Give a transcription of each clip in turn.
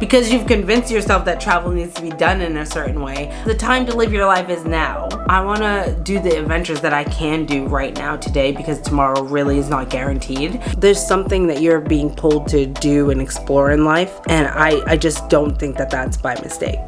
Because you've convinced yourself that travel needs to be done in a certain way. The time to live your life is now. I want to do the adventures that I can do right now today because tomorrow really is not guaranteed. There's something that you're being pulled to do and explore in life, and I just don't think that that's by mistake.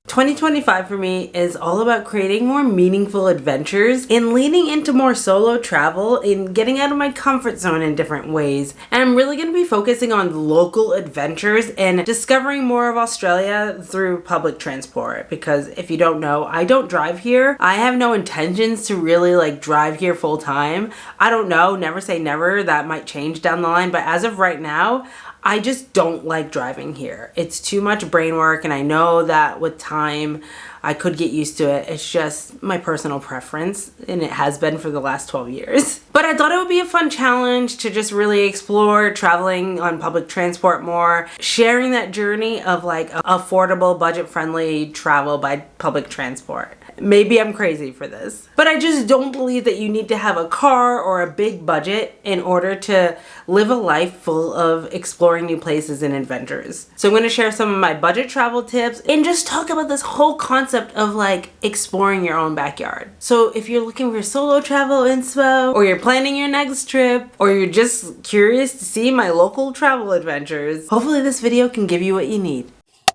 2025 for me is all about creating more meaningful adventures and leaning into more solo travel and getting out of my comfort zone in different ways. And I'm really going to be focusing on local adventures and discovering more of Australia through public transport, because if you don't know, I don't drive here. I have no intentions to really drive here full time. I don't know, never say never, that might change down the line, but as of right now, I just don't like driving here. It's too much brain work, and I know that with time I could get used to it. It's just my personal preference, and it has been for the last 12 years. But I thought it would be a fun challenge to just really explore traveling on public transport more, sharing that journey of affordable, budget-friendly travel by public transport. Maybe I'm crazy for this, but I just don't believe that you need to have a car or a big budget in order to live a life full of exploring new places and adventures. So I'm going to share some of my budget travel tips and just talk about this whole concept of exploring your own backyard. So if you're looking for solo travel inspo, or you're planning your next trip, or you're just curious to see my local travel adventures, hopefully this video can give you what you need.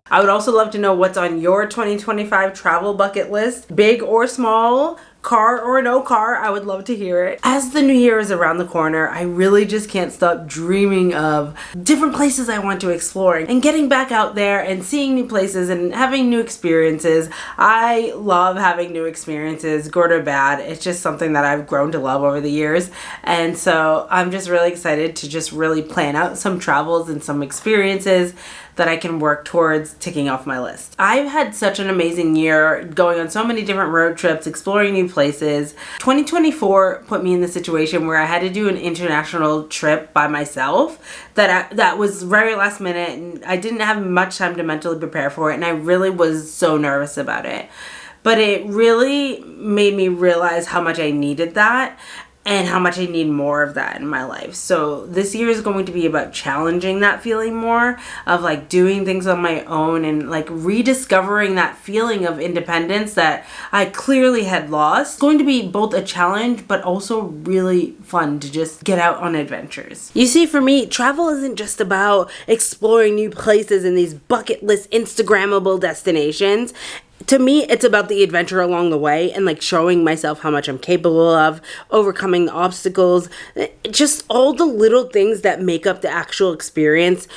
I would also love to know what's on your 2025 travel bucket list, big or small, car or no car. I would love to hear it. As the new year is around the corner, I really just can't stop dreaming of different places I want to explore and getting back out there and seeing new places and having new experiences. I love having new experiences, good or bad. It's just something that I've grown to love over the years. And so I'm just really excited to just really plan out some travels and some experiences that I can work towards ticking off my list. I've had such an amazing year going on so many different road trips, exploring new places. 2024 put me in the situation where I had to do an international trip by myself that was very last minute, and I didn't have much time to mentally prepare for it, and I really was so nervous about it. But it really made me realize how much I needed that and how much I need more of that in my life. So this year is going to be about challenging that feeling more, of doing things on my own and rediscovering that feeling of independence that I clearly had lost. It's going to be both a challenge but also really fun to just get out on adventures. You see, for me, travel isn't just about exploring new places and these bucket list Instagrammable destinations. To me, it's about the adventure along the way and showing myself how much I'm capable of, overcoming the obstacles, just all the little things that make up the actual experience,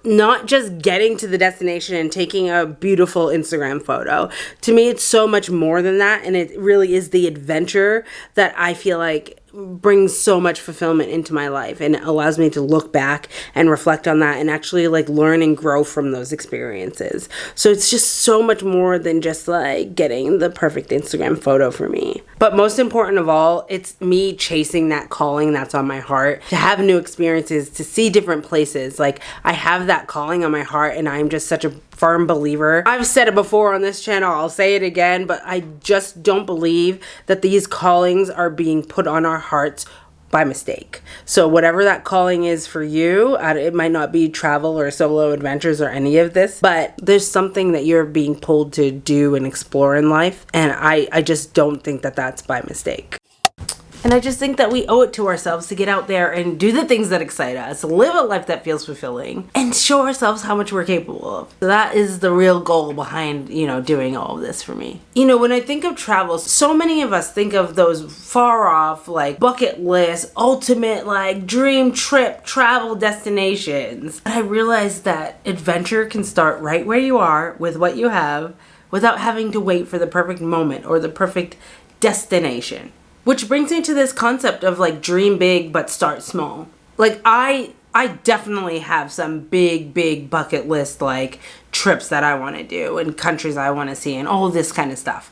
not just getting to the destination and taking a beautiful Instagram photo. To me, it's so much more than that, and it really is the adventure that I feel brings so much fulfillment into my life, and it allows me to look back and reflect on that and actually learn and grow from those experiences. So it's just so much more than just getting the perfect Instagram photo for me. But most important of all, it's me chasing that calling that's on my heart, to have new experiences, to see different places. I have that calling on my heart, and I'm just such a firm believer. I've said it before on this channel, I'll say it again, but I just don't believe that these callings are being put on our hearts by mistake. So whatever that calling is for you, it might not be travel or solo adventures or any of this, but there's something that you're being pulled to do and explore in life, and I just don't think that that's by mistake. And I just think that we owe it to ourselves to get out there and do the things that excite us, live a life that feels fulfilling, and show ourselves how much we're capable of. So that is the real goal behind, doing all of this for me. When I think of travel, so many of us think of those far off, bucket list, ultimate, dream trip travel destinations. But I realized that adventure can start right where you are with what you have without having to wait for the perfect moment or the perfect destination. Which brings me to this concept of dream big but start small. I definitely have some big bucket list trips that I want to do and countries I want to see and all this kind of stuff.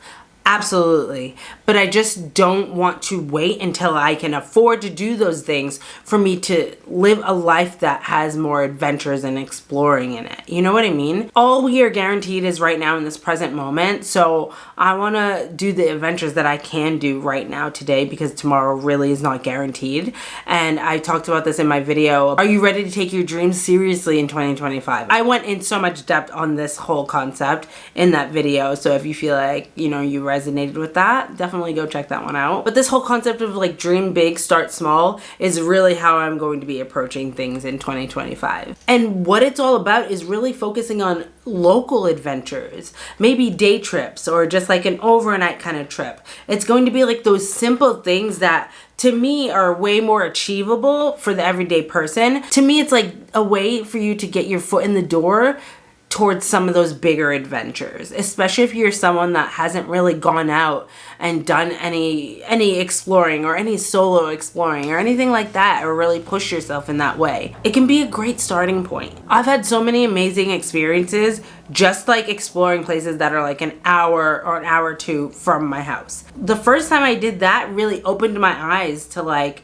Absolutely. But I just don't want to wait until I can afford to do those things for me to live a life that has more adventures and exploring in it. You know what I mean? All we are guaranteed is right now in this present moment. So I want to do the adventures that I can do right now today, because tomorrow really is not guaranteed. And I talked about this in my video. Are you ready to take your dreams seriously in 2025? I went in so much depth on this whole concept in that video. So if you feel like, you resonated with that, definitely go check that one out. But this whole concept of like dream big, start small is really how I'm going to be approaching things in 2025. And what it's all about is really focusing on local adventures, maybe day trips or just like an overnight kind of trip. It's going to be like those simple things that to me are way more achievable for the everyday person. To me, it's like a way for you to get your foot in the door towards some of those bigger adventures, especially if you're someone that hasn't really gone out and done any exploring or any solo exploring or anything like that, or really push yourself in that way. It can be a great starting point. I've had so many amazing experiences just like exploring places that are like an hour or an hour or two from my house. The first time I did that really opened my eyes to like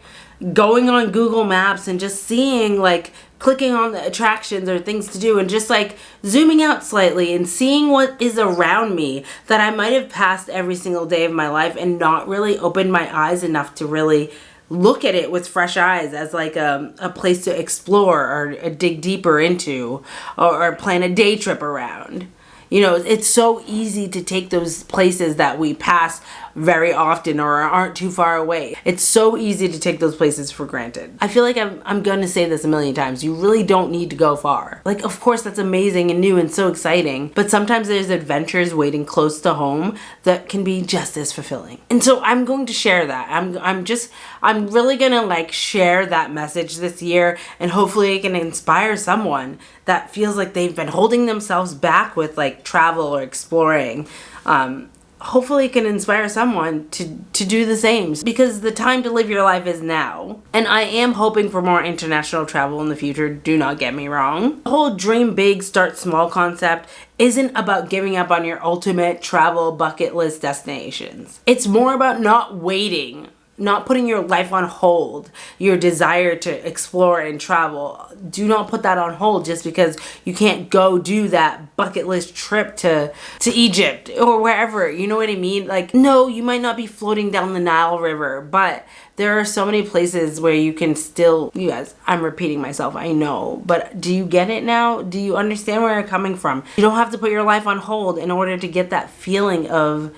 going on Google Maps and just seeing, like, clicking on the attractions or things to do and just like zooming out slightly and seeing what is around me that I might have passed every single day of my life and not really opened my eyes enough to really look at it with fresh eyes as like a place to explore or dig deeper into, or plan a day trip around. It's so easy to take those places that we pass very often or aren't too far away. It's so easy to take those places for granted. I feel like I'm going to say this a million times. You really don't need to go far. Like, of course, that's amazing and new and so exciting, but sometimes there's adventures waiting close to home that can be just as fulfilling. And so I'm going to share that. I'm really going to like share that message this year, and hopefully it can inspire someone that feels like they've been holding themselves back with like travel or exploring. Hopefully it can inspire someone to do the same, because the time to live your life is now. And I am hoping for more international travel in the future, do not get me wrong. The whole dream big, start small concept isn't about giving up on your ultimate travel bucket list destinations. It's more about not waiting, not putting your life on hold, your desire to explore and travel. Do not put that on hold just because you can't go do that bucket list trip to Egypt or wherever. You know what I mean? Like, no, you might not be floating down the Nile River, but there are so many places where you can still, you guys, I'm repeating myself, I know, but do you get it now? Do you understand where I'm coming from? You don't have to put your life on hold in order to get that feeling of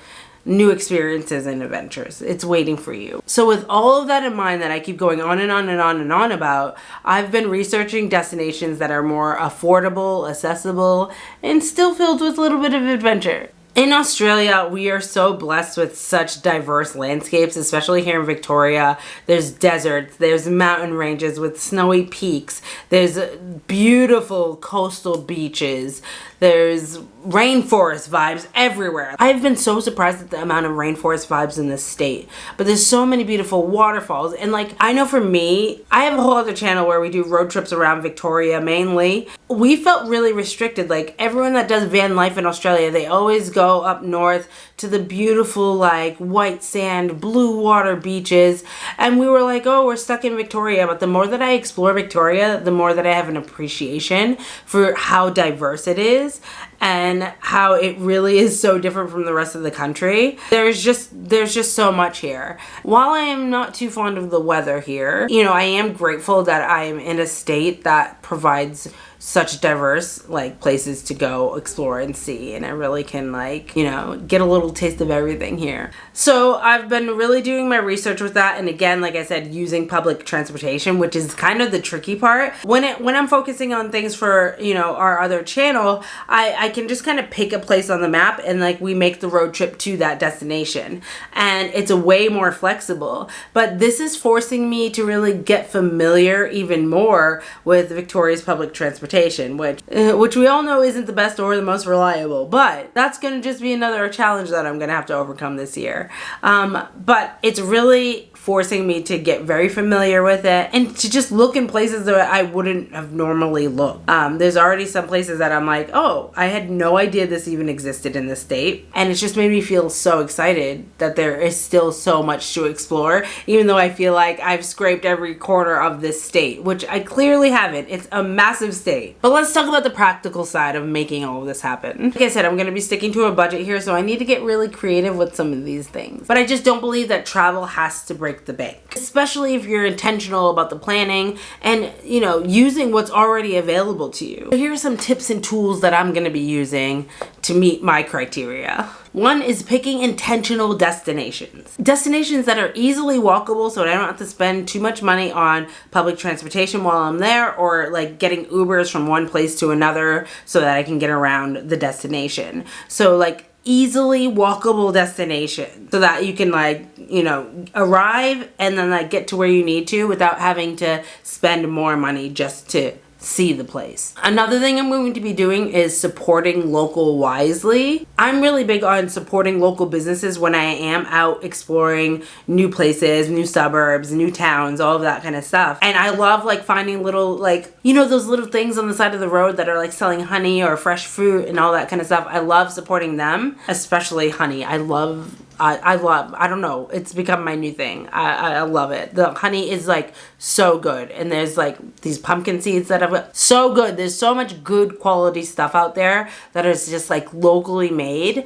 new experiences and adventures. It's waiting for you. So with all of that in mind that I keep going on and on and on and on about, I've been researching destinations that are more affordable, accessible, and still filled with a little bit of adventure. In Australia, we are so blessed with such diverse landscapes, especially here in Victoria. There's deserts, there's mountain ranges with snowy peaks, there's beautiful coastal beaches, there's rainforest vibes everywhere. I've been so surprised at the amount of rainforest vibes in this state, but there's so many beautiful waterfalls. And like, I know for me, I have a whole other channel where we do road trips around Victoria mainly. We felt really restricted. Like, everyone that does van life in Australia, they always go up north to the beautiful like white sand, blue water beaches. And we were like, oh, we're stuck in Victoria. But the more that I explore Victoria, the more that I have an appreciation for how diverse it is and how it really is so different from the rest of the country. There's just so much here. While I am not too fond of the weather here, I am grateful that I am in a state that provides such diverse like places to go explore and see, and I really can like get a little taste of everything here. So I've been really doing my research with that, and again, like I said, using public transportation, which is kind of the tricky part. When I'm focusing on things for our other channel, I can just kind of pick a place on the map and like we make the road trip to that destination, and it's a way more flexible. But this is forcing me to really get familiar even more with Victoria's public transportation. transportation, which we all know isn't the best or the most reliable, but that's going to just be another challenge that I'm going to have to overcome this year. But it's really forcing me to get very familiar with it and to just look in places that I wouldn't have normally looked. There's already some places that I'm like, oh, I had no idea this even existed in this state. And it's just made me feel so excited that there is still so much to explore, even though I feel like I've scraped every corner of this state, which I clearly haven't. It's a massive state. But let's talk about the practical side of making all of this happen. Like I said, I'm going to be sticking to a budget here, so I need to get really creative with some of these things. But I just don't believe that travel has to break the bank, especially if you're intentional about the planning and, you know, using what's already available to you. So here are some tips and tools that I'm going to be using to meet my criteria. One is picking intentional destinations. Destinations that are easily walkable so I don't have to spend too much money on public transportation while I'm there, or like getting Ubers from one place to another so that I can get around the destination. So like easily walkable destination so that you can like, you know, arrive and then like get to where you need to without having to spend more money just to see the place. Another thing I'm going to be doing is supporting local wisely. I'm really big on supporting local businesses when I am out exploring new places, new suburbs, new towns, all of that kind of stuff. And I love like finding little, like, you know, those little things on the side of the road that are like selling honey or fresh fruit and all that kind of stuff. I love supporting them, especially honey. I don't know, it's become my new thing. I love it. The honey is like so good, and there's like these pumpkin seeds that have so good. There's so much good quality stuff out there that is just like locally made.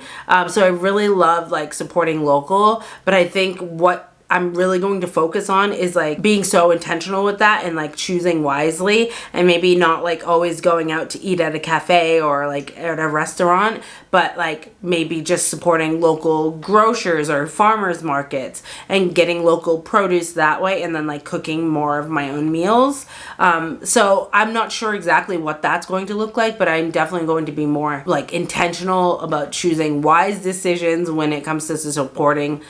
So I really love like supporting local, but I think what I'm really going to focus on is like being so intentional with that and like choosing wisely, and maybe not like always going out to eat at a cafe or like at a restaurant, but like maybe just supporting local grocers or farmers markets and getting local produce that way, and then like cooking more of my own meals. So I'm not sure exactly what that's going to look like, but I'm definitely going to be more like intentional about choosing wise decisions when it comes to supporting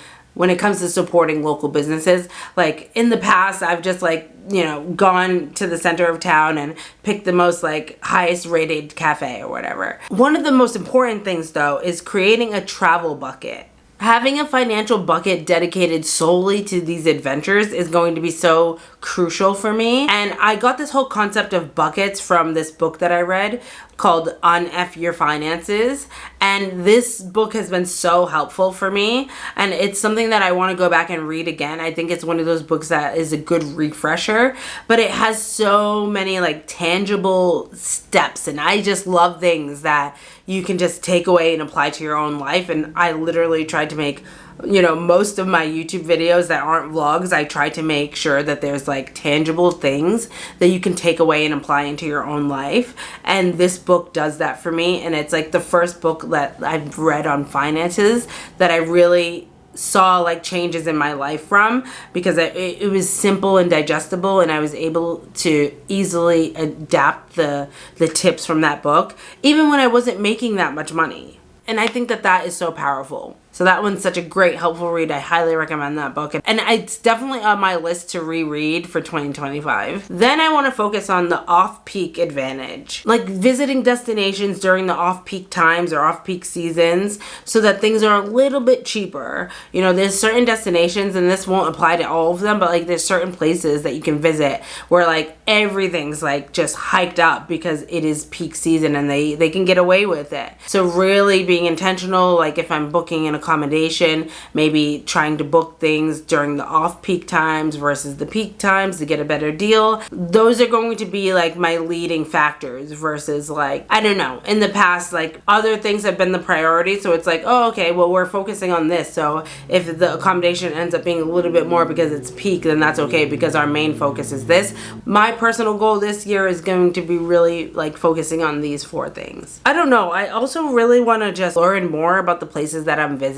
local businesses. Like in the past, I've just like, you know, gone to the center of town and picked the most like highest rated cafe or whatever. One of the most important things though is creating a travel bucket. Having a financial bucket dedicated solely to these adventures is going to be so crucial for me. And I got this whole concept of buckets from this book that I read called Un-F Your Finances. And this book has been so helpful for me. And it's something that I want to go back and read again. I think it's one of those books that is a good refresher, but it has so many like tangible steps. And I just love things that you can just take away and apply to your own life. And I literally tried to make, you know, most of my YouTube videos that aren't vlogs, I try to make sure that there's like tangible things that you can take away and apply into your own life. And this book does that for me. And it's like the first book that I've read on finances that I really saw like changes in my life from, because it was simple and digestible, and I was able to easily adapt the tips from that book even when I wasn't making that much money. And I think that that is so powerful. So that one's such a great, helpful read. I highly recommend that book. And it's definitely on my list to reread for 2025. Then I want to focus on the off-peak advantage. Like visiting destinations during the off-peak times or off-peak seasons so that things are a little bit cheaper. You know, there's certain destinations, and this won't apply to all of them, but like there's certain places that you can visit where like everything's like just hiked up because it is peak season and they can get away with it. So really being intentional, like if I'm booking an accommodation, maybe trying to book things during the off-peak times versus the peak times to get a better deal. Those are going to be like my leading factors versus like, I don't know, in the past, like other things have been the priority. So it's like, oh, okay, well, we're focusing on this. So if the accommodation ends up being a little bit more because it's peak, then that's okay because our main focus is this. My personal goal this year is going to be really like focusing on these 4 things. I don't know. I also really want to just learn more about the places that I'm visiting.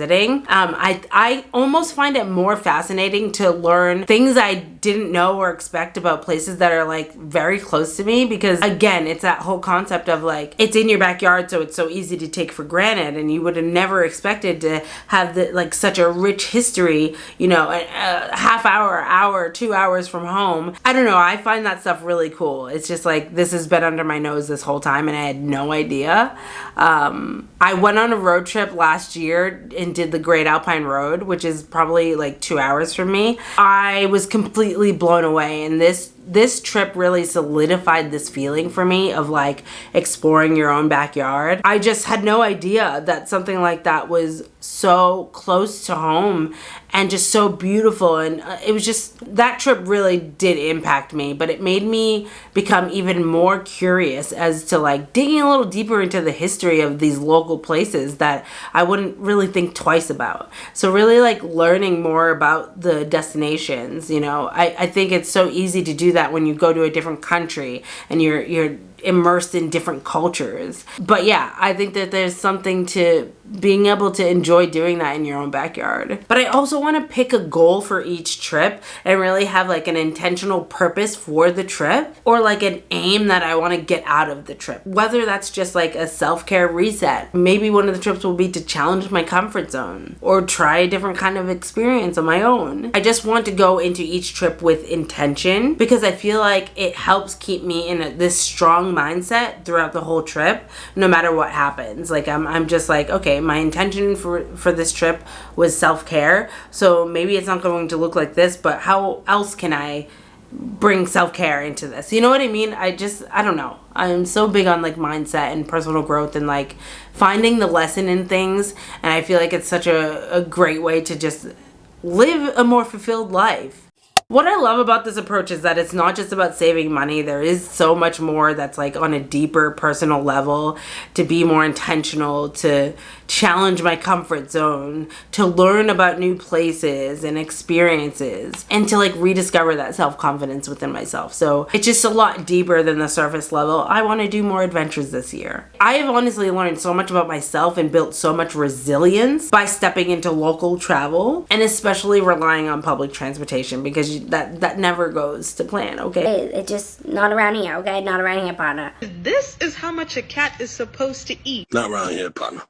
I almost find it more fascinating to learn things I didn't know or expect about places that are like very close to me, because again, it's that whole concept of like, it's in your backyard, so it's so easy to take for granted, and you would have never expected to have like such a rich history, you know, a half hour, 2 hours from home. I don't know, I find that stuff really cool. It's just like, this has been under my nose this whole time and I had no idea. I went on a road trip last year and did the Great Alpine Road, which is probably like 2 hours from me. I was completely blown away, and this trip really solidified this feeling for me of like exploring your own backyard. I just had no idea that something like that was so close to home and just so beautiful. And it was just, that trip really did impact me, but it made me become even more curious as to like digging a little deeper into the history of these local places that I wouldn't really think twice about. So really like learning more about the destinations, you know. I think it's so easy to do that when you go to a different country and you're immersed in different cultures. But yeah, I think that there's something to being able to enjoy doing that in your own backyard. But I also want to pick a goal for each trip and really have like an intentional purpose for the trip, or like an aim that I want to get out of the trip. Whether that's just like a self-care reset. Maybe one of the trips will be to challenge my comfort zone or try a different kind of experience on my own. I just want to go into each trip with intention, because I feel like it helps keep me in this strong mindset throughout the whole trip, no matter what happens. Like I'm just like, okay, my intention for this trip was self-care, so maybe it's not going to look like this, but how else can I bring self-care into this? You know what I mean? I don't know. I'm so big on like mindset and personal growth and like finding the lesson in things, and I feel like it's such a great way to just live a more fulfilled life. What I love about this approach is that it's not just about saving money. There is so much more that's like on a deeper personal level, to be more intentional, to challenge my comfort zone, to learn about new places and experiences, and to like rediscover that self-confidence within myself. So it's just a lot deeper than the surface level. I want to do more adventures this year. I have honestly learned so much about myself and built so much resilience by stepping into local travel, and especially relying on public transportation, because that never goes to plan, okay? It just, not around here, okay? Not around here, partner. This is how much a cat is supposed to eat. Not around here, partner.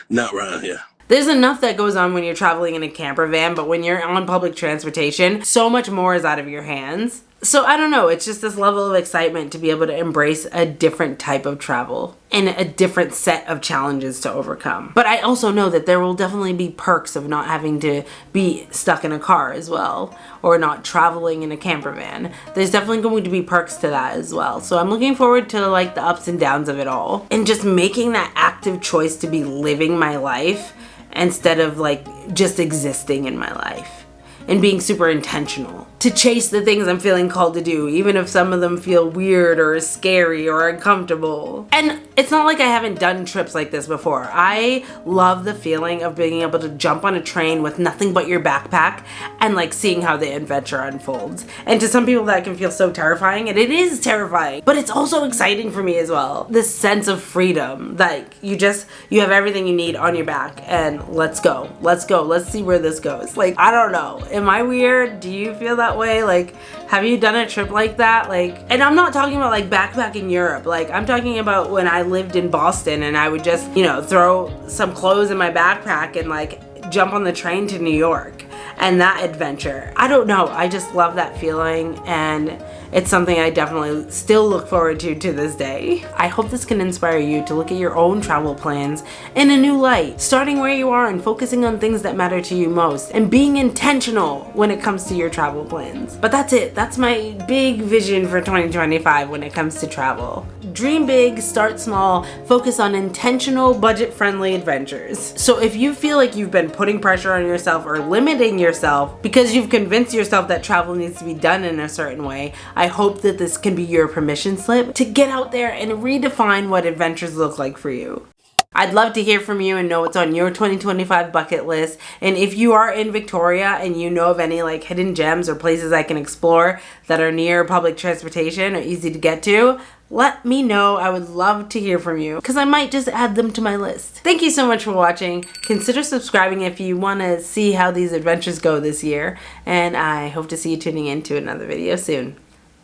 Not around here. There's enough that goes on when you're traveling in a camper van, but when you're on public transportation, so much more is out of your hands. So I don't know, it's just this level of excitement to be able to embrace a different type of travel and a different set of challenges to overcome. But I also know that there will definitely be perks of not having to be stuck in a car as well, or not traveling in a camper van. There's definitely going to be perks to that as well. So I'm looking forward to like the ups and downs of it all, and just making that active choice to be living my life instead of like just existing in my life, and being super intentional to chase the things I'm feeling called to do, even if some of them feel weird or scary or uncomfortable. And it's not like I haven't done trips like this before. I love the feeling of being able to jump on a train with nothing but your backpack and like seeing how the adventure unfolds. And to some people that can feel so terrifying, and it is terrifying, but it's also exciting for me as well. This sense of freedom, like you have everything you need on your back, and let's go, let's see where this goes. Like, I don't know, am I weird? Do you feel that way? Like, have you done a trip like that? Like, and I'm not talking about like backpacking Europe. Like, I'm talking about when I lived in Boston and I would just, you know, throw some clothes in my backpack and like jump on the train to New York, and that adventure. I don't know, I just love that feeling, and it's something I definitely still look forward to this day. I hope this can inspire you to look at your own travel plans in a new light, starting where you are and focusing on things that matter to you most, and being intentional when it comes to your travel plans. But that's it. That's my big vision for 2025 when it comes to travel. Dream big, start small, focus on intentional, budget-friendly adventures. So if you feel like you've been putting pressure on yourself or limiting yourself because you've convinced yourself that travel needs to be done in a certain way, I hope that this can be your permission slip to get out there and redefine what adventures look like for you. I'd love to hear from you and know what's on your 2025 bucket list. And if you are in Victoria and you know of any like hidden gems or places I can explore that are near public transportation or easy to get to, let me know. I would love to hear from you because I might just add them to my list. Thank you so much for watching. Consider subscribing if you want to see how these adventures go this year. And I hope to see you tuning in to another video soon.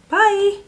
Bye!